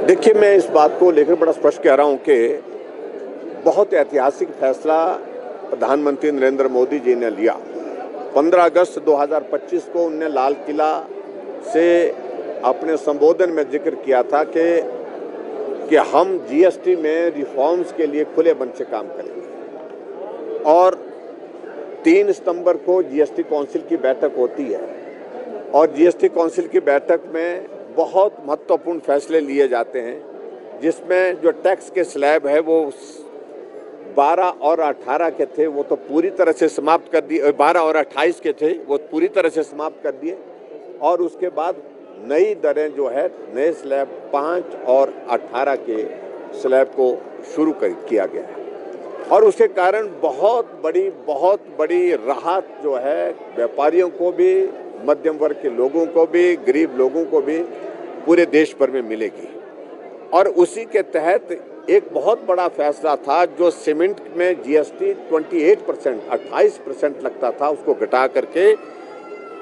देखिए, मैं इस बात को लेकर बड़ा स्पष्ट कह रहा हूं कि बहुत ऐतिहासिक फैसला प्रधानमंत्री नरेंद्र मोदी जी ने लिया। 15 अगस्त 2025 को उन्होंने लाल किला से अपने संबोधन में जिक्र किया था कि हम जीएसटी में रिफॉर्म्स के लिए खुले मन से काम करेंगे। और 3 सितंबर को जीएसटी काउंसिल की बैठक होती है और जीएसटी काउंसिल की बैठक में बहुत महत्वपूर्ण फैसले लिए जाते हैं, जिसमें जो टैक्स के स्लैब है वो 12 और 18 के थे, वो तो पूरी तरह से समाप्त कर दिए। 12 और 28 के थे, वो पूरी तरह से समाप्त कर दिए। और उसके बाद नई दरें जो है, नए स्लैब 5 और 18 के स्लैब को शुरू किया गया है। और उसके कारण बहुत बड़ी राहत जो है व्यापारियों को भी, मध्यम वर्ग के लोगों को भी, गरीब लोगों को भी पूरे देश भर में मिलेगी। और उसी के तहत एक बहुत बड़ा फैसला था, जो सीमेंट में जीएसटी 28% लगता था, उसको घटा करके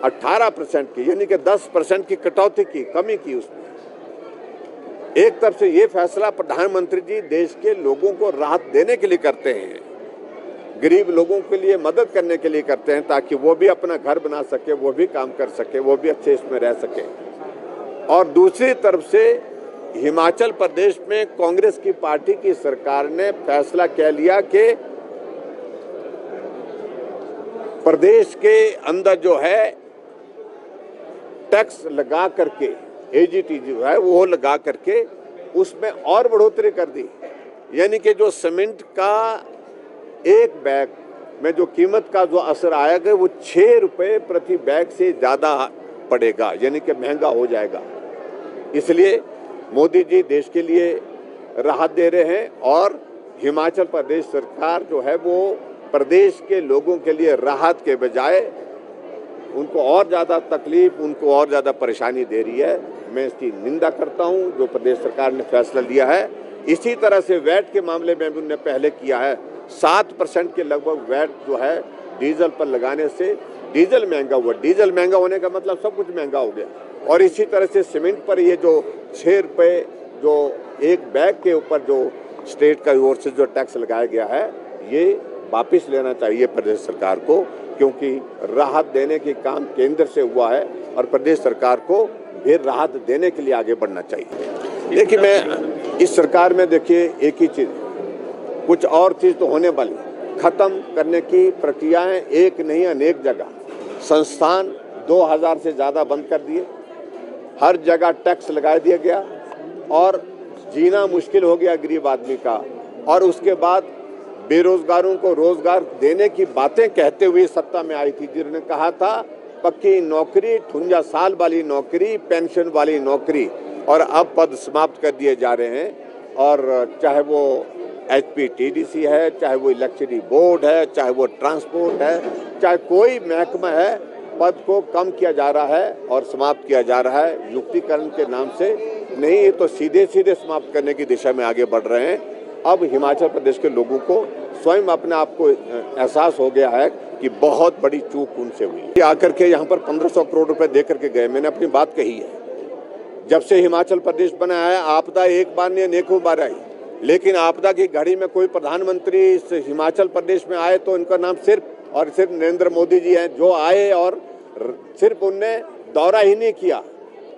18% की, यानी कि 10% की कटौती की, कमी की उसमें। एक तरफ से ये फैसला प्रधानमंत्री जी देश के लोगों को राहत देने के लिए करते हैं, गरीब लोगों के लिए मदद करने के लिए करते हैं, ताकि वो भी अपना घर बना सके, वो भी काम कर सके, वो भी अच्छे इसमें रह सके। और दूसरी तरफ से हिमाचल प्रदेश में कांग्रेस की पार्टी की सरकार ने फैसला कह लिया कि प्रदेश के अंदर जो है टैक्स लगा करके, एजीटी जो है वो लगा करके उसमें और बढ़ोतरी कर दी। यानी कि जो सीमेंट का एक बैग में जो कीमत का जो असर आएगा वो 6 रुपये प्रति बैग से ज़्यादा पड़ेगा, यानी कि महंगा हो जाएगा। इसलिए मोदी जी देश के लिए राहत दे रहे हैं और हिमाचल प्रदेश सरकार जो है वो प्रदेश के लोगों के लिए राहत के बजाय उनको और ज़्यादा तकलीफ, उनको और ज़्यादा परेशानी दे रही है। मैं इसकी निंदा करता हूं जो प्रदेश सरकार ने फैसला लिया है। इसी तरह से वैट के मामले में भी उन्होंने पहले किया है। 7% के लगभग वैट जो है डीजल पर लगाने से डीजल महंगा हुआ। डीजल महंगा होने का मतलब सब कुछ महंगा हो गया। और इसी तरह से सीमेंट पर ये जो 6 रुपये जो एक बैग के ऊपर जो स्टेट का ओर से जो टैक्स लगाया गया है, ये वापस लेना चाहिए प्रदेश सरकार को, क्योंकि राहत देने की काम केंद्र से हुआ है और प्रदेश सरकार को भी राहत देने के लिए आगे बढ़ना चाहिए। देखिए, मैं इस सरकार में देखिए एक ही चीज़, कुछ और चीज़ तो होने वाली, ख़त्म करने की प्रक्रियाएं एक नहीं अनेक जगह। संस्थान 2000 से ज़्यादा बंद कर दिए, हर जगह टैक्स लगा दिया गया और जीना मुश्किल हो गया गरीब आदमी का। और उसके बाद बेरोजगारों को रोजगार देने की बातें कहते हुए सत्ता में आई थी, जिन्होंने कहा था पक्की नौकरी, 58 साल वाली नौकरी, पेंशन वाली नौकरी, और अब पद समाप्त कर दिए जा रहे हैं। और चाहे वो HPTDC है, चाहे वो इलेक्ट्रिसिटी बोर्ड है, चाहे वो ट्रांसपोर्ट है, चाहे कोई महकमा है, पद को कम किया जा रहा है और समाप्त किया जा रहा है युक्तिकरण के नाम से। नहीं, ये तो सीधे समाप्त करने की दिशा में आगे बढ़ रहे हैं। अब हिमाचल प्रदेश के लोगों को स्वयं अपने आप को एहसास हो गया है कि बहुत बड़ी चूक उनसे हुई। आकर के यहाँ पर 1500 करोड़ रुपए दे करके गए। मैंने अपनी बात कही है, जब से हिमाचल प्रदेश बना है आपदा एक बार नहीं अनेकों बार आई, लेकिन आपदा की घड़ी में कोई प्रधानमंत्री इस हिमाचल प्रदेश में आए तो इनका नाम सिर्फ और सिर्फ नरेंद्र मोदी जी हैं, जो आए और सिर्फ उनने दौरा ही नहीं किया,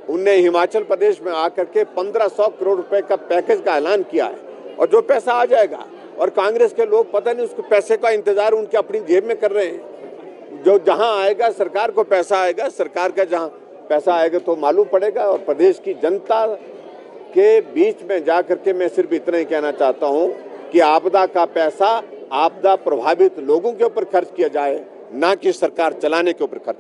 उनने हिमाचल प्रदेश में आकर के 1500 करोड़ रुपए का पैकेज का ऐलान किया है। और जो पैसा आ जाएगा, और कांग्रेस के लोग पता नहीं उसको पैसे का इंतजार उनके अपनी जेब में कर रहे हैं। जो जहां आएगा सरकार को पैसा आएगा, सरकार का जहां पैसा आएगा तो मालूम पड़ेगा। और प्रदेश की जनता के बीच में जाकर के मैं सिर्फ इतना ही कहना चाहता हूं कि आपदा का पैसा आपदा प्रभावित लोगों के ऊपर खर्च किया जाए, ना कि सरकार चलाने के ऊपर खर्च।